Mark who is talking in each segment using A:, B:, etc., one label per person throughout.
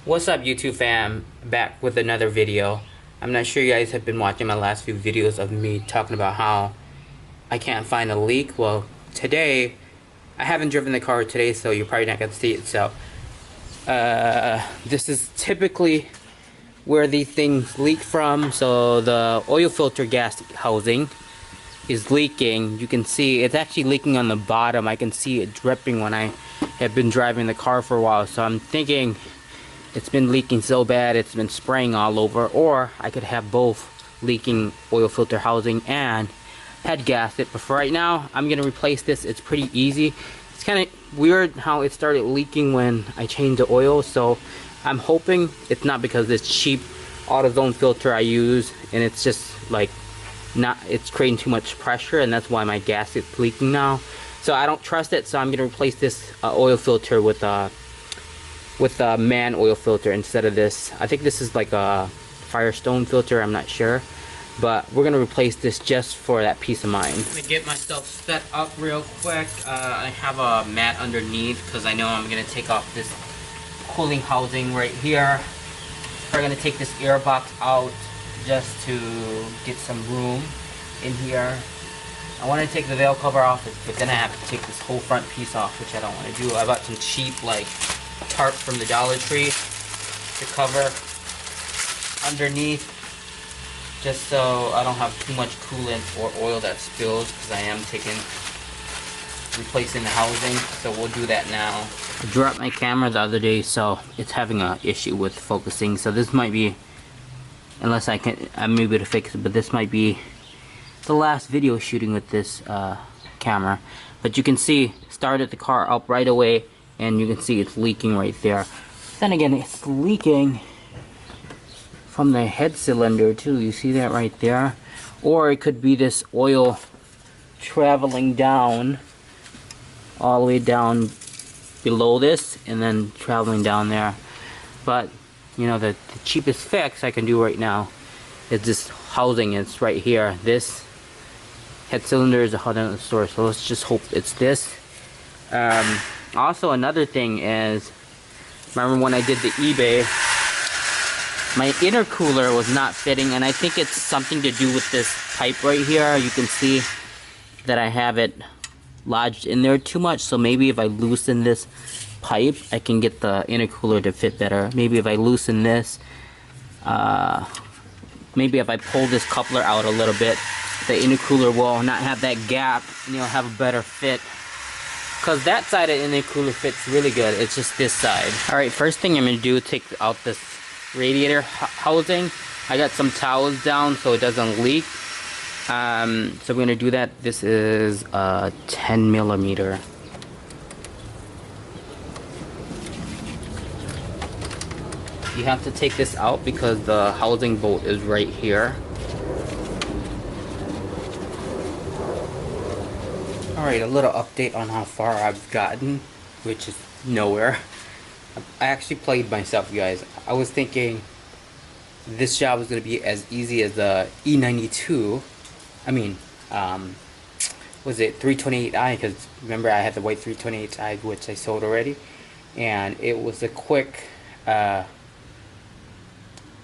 A: What's up, YouTube fam? Back with another video. I'm not sure you guys have been watching my last few videos of me talking about how I can't find a leak. Well, today, I haven't driven the car today, so you're probably not going to see it. So, this is typically where these things leak from. So, the oil filter gas housing is leaking. You can see it's actually leaking on the bottom. I can see it dripping when I have been driving the car for a while. So, I'm thinking it's been leaking so bad it's been spraying all over, or I could have both leaking oil filter housing and head gasket. But for right now, I'm gonna replace this. It's pretty easy. It's kind of weird how it started leaking when I changed the oil, so I'm hoping it's not because this cheap AutoZone filter I use and it's just like it's creating too much pressure, and that's why my gasket's leaking now. So I don't trust it, so I'm gonna replace this oil filter with a man oil filter instead of this. I think this is like a Firestone filter, I'm not sure, but we're gonna replace this just for that peace of mind. Let me get myself set up real quick. I have a mat underneath because I know I'm gonna take off this cooling housing right here. We're gonna take this air box out just to get some room in here. I want to take the veil cover off, but then I have to take this whole front piece off, which I don't want to do. I bought some cheap like tarp from the Dollar Tree to cover underneath, just so I don't have too much coolant or oil that spills, because I am replacing the housing. So we'll do that now. I dropped my camera the other day, so it's having an issue with focusing. So this might be, unless I'm able to fix it, but this might be the last video shooting with this camera. But you can see, started the car up right away, and you can see it's leaking right there. Then again, it's leaking from the head cylinder too. You see that right there? Or it could be this oil traveling down, all the way down below this, and then traveling down there. But, you know, the cheapest fix I can do right now is this housing. It's right here. This head cylinder is out in the store, so let's just hope it's this. Also, another thing is, remember when I did the eBay, my intercooler was not fitting, and I think it's something to do with this pipe right here. You can see that I have it lodged in there too much, so maybe if I loosen this pipe, I can get the intercooler to fit better. Maybe if I loosen this, maybe if I pull this coupler out a little bit, the intercooler will not have that gap, and you'll have a better fit. Because that side of the intercooler fits really good. It's just this side. Alright, first thing I'm going to do is take out this radiator housing. I got some towels down so it doesn't leak. So we're going to do that. This is a 10 millimeter. You have to take this out because the housing bolt is right here. Alright, a little update on how far I've gotten, which is nowhere. I actually played myself, you guys. I was thinking this job was going to be as easy as the E92. I mean, was it 328i? Because remember I had the white 328i, which I sold already. And it was a quick,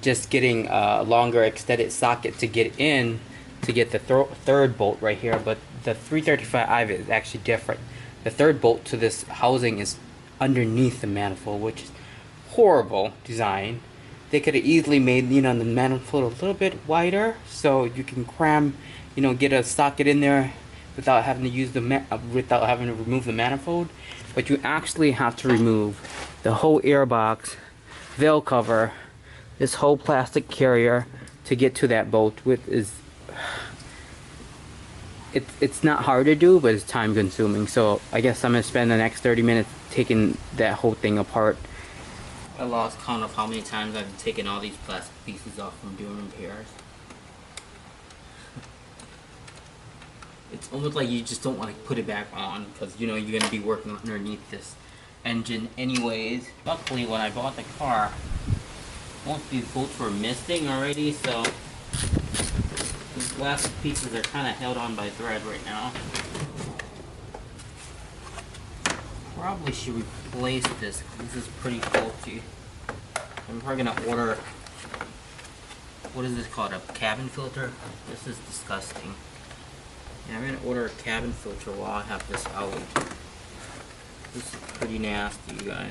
A: just getting a longer extended socket to get in, to get the third bolt right here. But the 335i is actually different. The third bolt to this housing is underneath the manifold, which is horrible design. They could have easily made, you know, the manifold a little bit wider, so you can cram, you know, get a socket in there without having to use without having to remove the manifold. But you actually have to remove the whole air box, veil cover, this whole plastic carrier to get to that bolt, which is it's not hard to do, but it's time consuming. So I guess I'm gonna spend the next 30 minutes taking that whole thing apart. I lost count of how many times I've taken all these plastic pieces off from doing repairs. It's almost like you just don't want to put it back on, because you know you're gonna be working underneath this engine anyways. Luckily, when I bought the car, most of these bolts were missing already, so these last pieces are kind of held on by thread right now. Probably should replace this, because this is pretty faulty. I'm probably gonna order, what is this called, a cabin filter? This is disgusting. Yeah, I'm gonna order a cabin filter while I have this out. This is pretty nasty, you guys.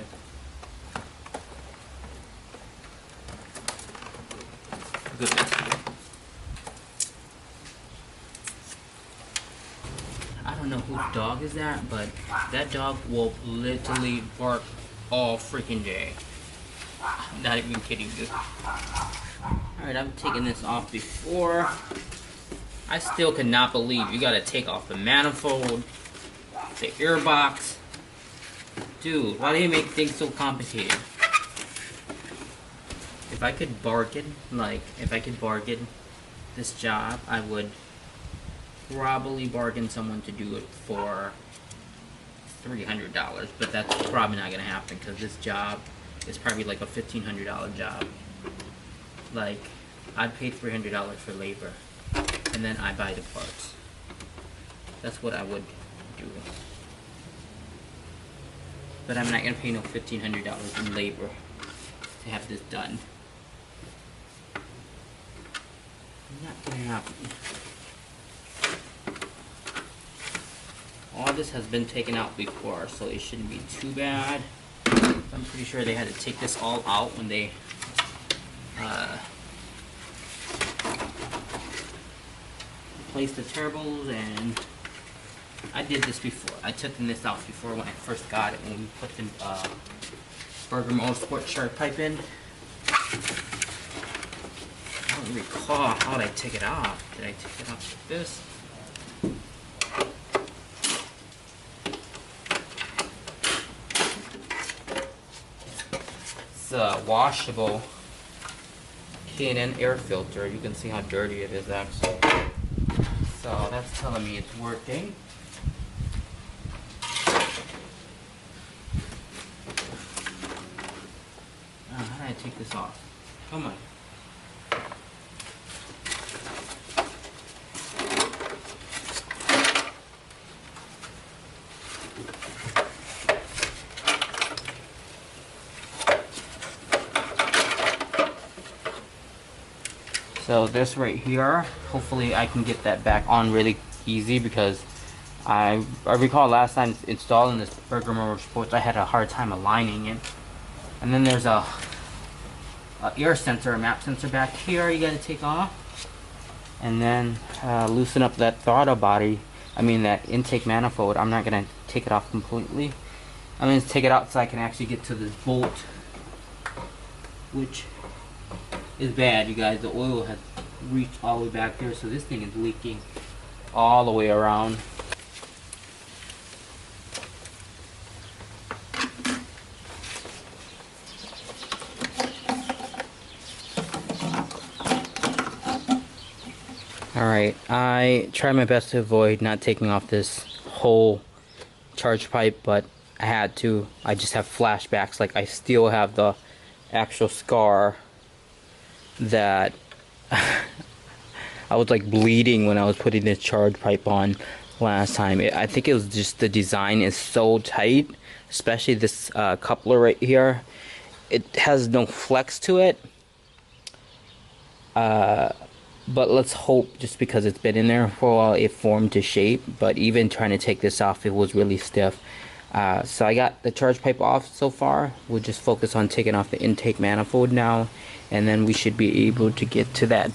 A: Goodness. I don't know whose dog is that, but that dog will literally bark all freaking day. Not even kidding you. Alright, I'm taking this off before. I still cannot believe you gotta take off the manifold, the air box. Dude, why do you make things so complicated? If I could bargain, this job, I would probably bargain someone to do it for $300, but that's probably not gonna happen because this job is probably like a $1,500 job. Like, I'd pay $300 for labor, and then I buy the parts. That's what I would do. But I'm not gonna pay no $1,500 in labor to have this done. Not gonna happen. All this has been taken out before, so it shouldn't be too bad. I'm pretty sure they had to take this all out when they replaced the turbos, and I did this before. I took this out before when I first got it, when we put the Burger Motorsport shark pipe in. I don't recall how did I take it off. Did I take it off like this? It's a washable K&N air filter. You can see how dirty it is actually. So that's telling me it's working. How do I take this off? Come on. So this right here, hopefully I can get that back on really easy, because I recall last time installing this Burger Motorsports, I had a hard time aligning it. And then there's a air sensor, a map sensor back here you gotta take off. And then loosen up that throttle body, that intake manifold. I'm not gonna take it off completely. I'm gonna take it out so I can actually get to this bolt, which is bad, you guys. The oil has reached all the way back there, so this thing is leaking all the way around. Alright, I tried my best to avoid not taking off this whole charge pipe, but I had to. I just have flashbacks. Like, I still have the actual scar that I was like bleeding when I was putting this charge pipe on last time. I think it was just the design is so tight, especially this coupler right here. It has no flex to it, but let's hope, just because it's been in there for a while, it formed to shape. But even trying to take this off, it was really stiff. So I got the charge pipe off so far. We'll just focus on taking off the intake manifold now, and then we should be able to get to that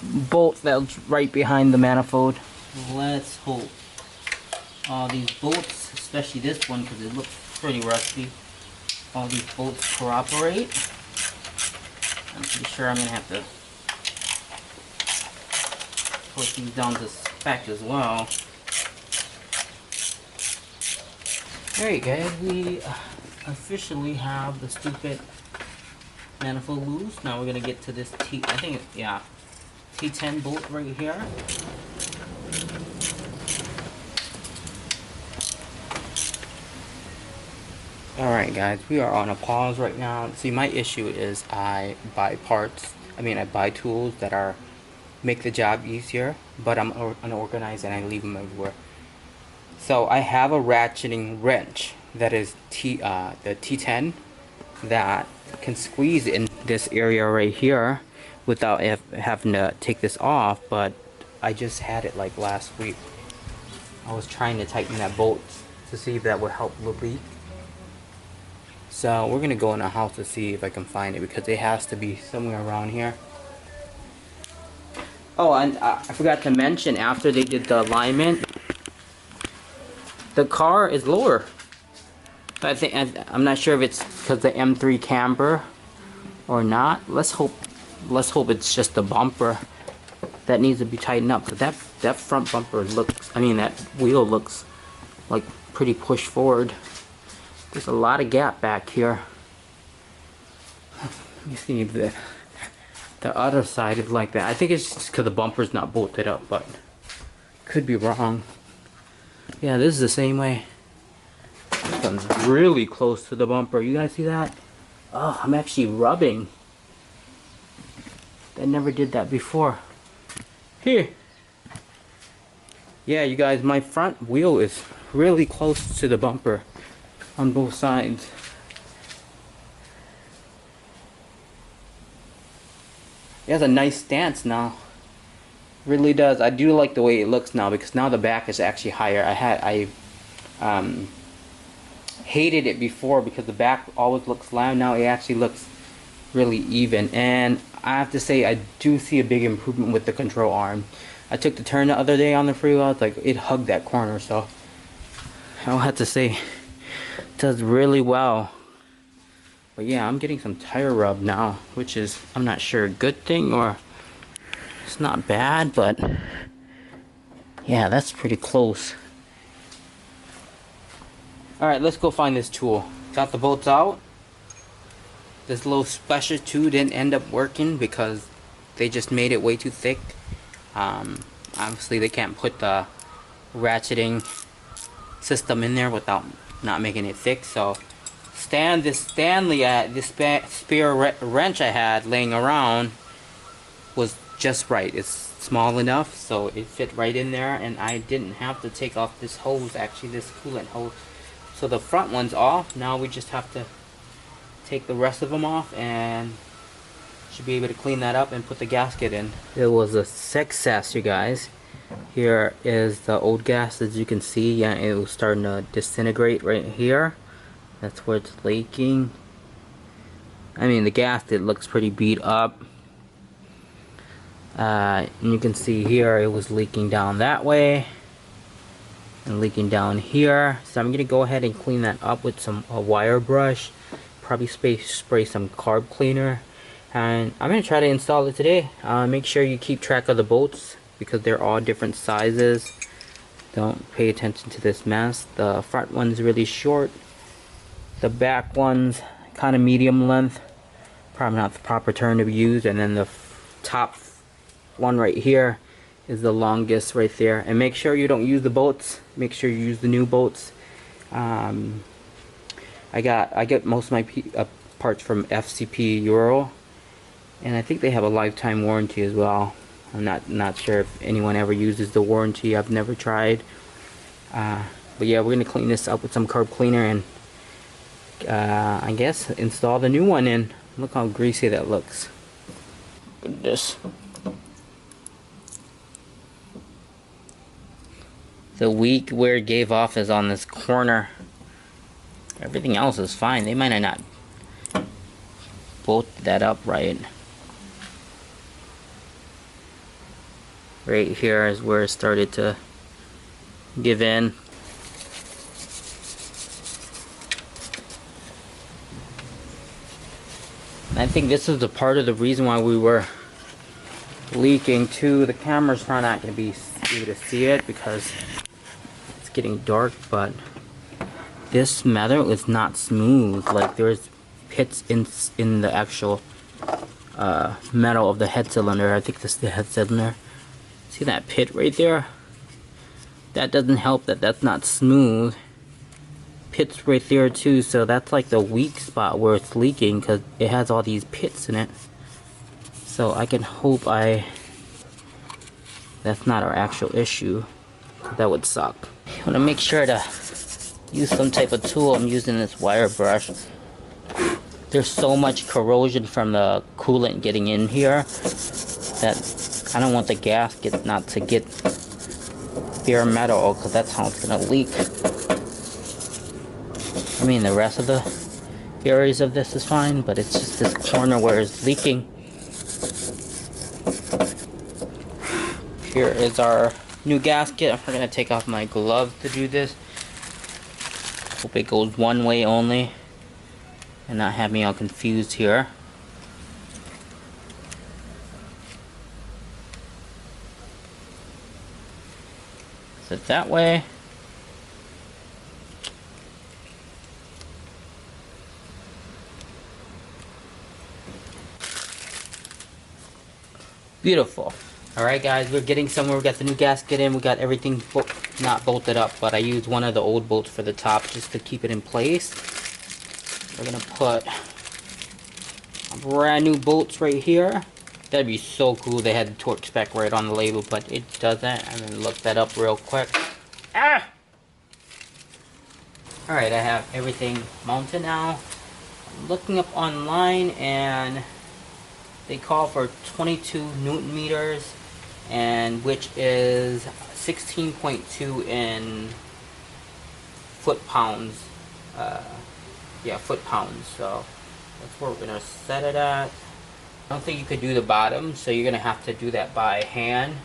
A: bolt that's right behind the manifold. Let's hope all these bolts, especially this one because it looks pretty rusty, all these bolts cooperate. I'm pretty sure I'm gonna have to put these down to spec as well. Alright guys, we officially have the stupid manifold loose. Now we're gonna get to this T10 bolt right here. Alright guys, we are on a pause right now. See, my issue is I buy tools that make the job easier, but I'm unorganized and I leave them everywhere. So I have a ratcheting wrench that is the T10 that can squeeze in this area right here without having to take this off, but I just had it like last week. I was trying to tighten that bolt to see if that would help the leak. So we're gonna go in the house to see if I can find it, because it has to be somewhere around here. Oh, and I forgot to mention, after they did the alignment, the car is lower. I'm not sure if it's because the M3 camber or not. Let's hope it's just the bumper that needs to be tightened up. But that front bumper looks, I mean that wheel looks like pretty pushed forward. There's a lot of gap back here. Let me see if the other side is like that. I think it's just because the bumper's not bolted up, but could be wrong. Yeah, this is the same way. This one's really close to the bumper. You guys see that? Oh, I'm actually rubbing. I never did that before. Here. Yeah, you guys, my front wheel is really close to the bumper on both sides. It has a nice stance now. Really does. I do like the way it looks now, because now the back is actually higher. I hated it before because the back always looks slammed. Now it actually looks really even, and I have to say I do see a big improvement with the control arm. I took the turn the other day on the freeway. It's like it hugged that corner, so I'll have to say it does really well. But yeah, I'm getting some tire rub now, which is, I'm not sure, a good thing or it's not bad, but yeah, that's pretty close. Alright, let's go find this tool. Got the bolts out. This little splasher tool didn't end up working because they just made it way too thick. Obviously they can't put the ratcheting system in there without not making it thick, so this spare wrench I had laying around was just right. It's small enough so it fit right in there, and I didn't have to take off this hose, actually this coolant hose. So the front one's off. Now we just have to take the rest of them off and should be able to clean that up and put the gasket in. It was a success, you guys. Here is the old gas, as you can see. Yeah, it was starting to disintegrate right here. That's where it's leaking. I mean, the gasket looks pretty beat up. And you can see here it was leaking down that way and leaking down here. So I'm gonna go ahead and clean that up with a wire brush. Probably spray some carb cleaner, and I'm gonna try to install it today. Make sure you keep track of the bolts because they're all different sizes. Don't pay attention to this mess. The front one's really short. The back one's kind of medium length. Probably not the proper term to be used. And then the top one right here is the longest right there. And make sure you don't use the bolts. Make sure you use the new bolts. I get most of my parts from FCP Euro, and I think they have a lifetime warranty as well. I'm not sure if anyone ever uses the warranty. I've never tried. But yeah, we're gonna clean this up with some carb cleaner and I guess install the new one in. Look how greasy that looks. Look at this. The weak where it gave off is on this corner. Everything else is fine. They might have not bolted that up right. Right here is where it started to give in. And I think this is the part of the reason why we were leaking too. The camera's probably not going to be able to see it because it's getting dark, but this metal is not smooth. Like there's pits in the actual metal of the head cylinder. I think this is the head cylinder. See that pit right there? That doesn't help that that's not smooth. Pits right there too, so that's like the weak spot where it's leaking because it has all these pits in it. So I can hope that's not our actual issue. That would suck. I want to make sure to use some type of tool. I'm using this wire brush there's so much corrosion from the coolant getting in here that I don't want the gasket not to get bare metal, because that's how it's gonna leak. I mean, the rest of the areas of this is fine, but it's just this corner where it's leaking. Here is our new gasket. I'm gonna take off my glove to do this. Hope it goes one way only and not have me all confused here. Set that way. Beautiful. Alright guys, we're getting somewhere. We got the new gasket in. We got everything not bolted up, but I used one of the old bolts for the top just to keep it in place. We're gonna put brand new bolts right here. That'd be so cool. They had the torque spec right on the label, but it doesn't. I'm gonna look that up real quick. Ah! Alright, I have everything mounted now. I'm looking up online and they call for 22 Newton meters, and which is 16.2 in foot-pounds. Yeah, foot-pounds. So that's where we're gonna set it at. I don't think you could do the bottom, so you're gonna have to do that by hand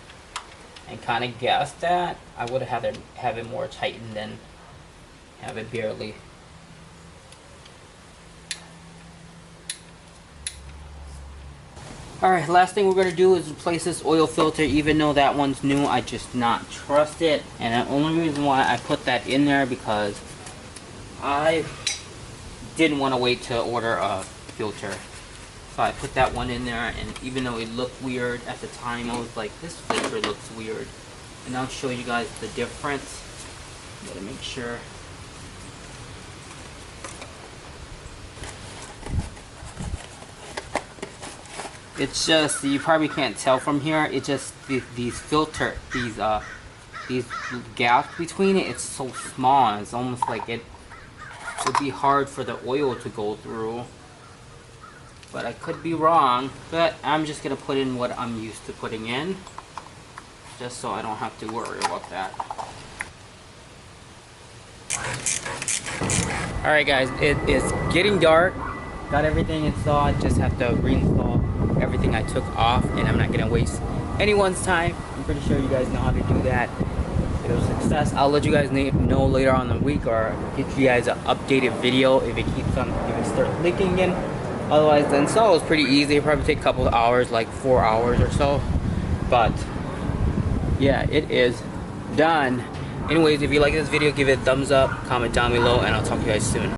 A: and kind of guess that. I would have had to have it more tightened than have it barely. Alright, last thing we're going to do is replace this oil filter. Even though that one's new, I just not trust it. And the only reason why I put that in there because I didn't want to wait to order a filter. So I put that one in there, and even though it looked weird at the time, I was like, this filter looks weird. And I'll show you guys the difference. Gotta make sure. It's just, you probably can't tell from here, it's just these gaps between it, it's so small. It's almost like it would be hard for the oil to go through. But I could be wrong, but I'm just going to put in what I'm used to putting in, just so I don't have to worry about that. Alright guys, it is getting dark. Got everything installed, just have to reinstall everything I took off, and I'm not going to waste anyone's time. I'm pretty sure you guys know how to do that. It was a success. I'll let you guys know later on in the week, or get you guys an updated video if it keeps on, if it starts leaking again. Otherwise, the install was pretty easy. It'll probably take a couple of hours, like 4 hours or so. But yeah, it is done. Anyways, if you like this video, give it a thumbs up, comment down below, and I'll talk to you guys soon.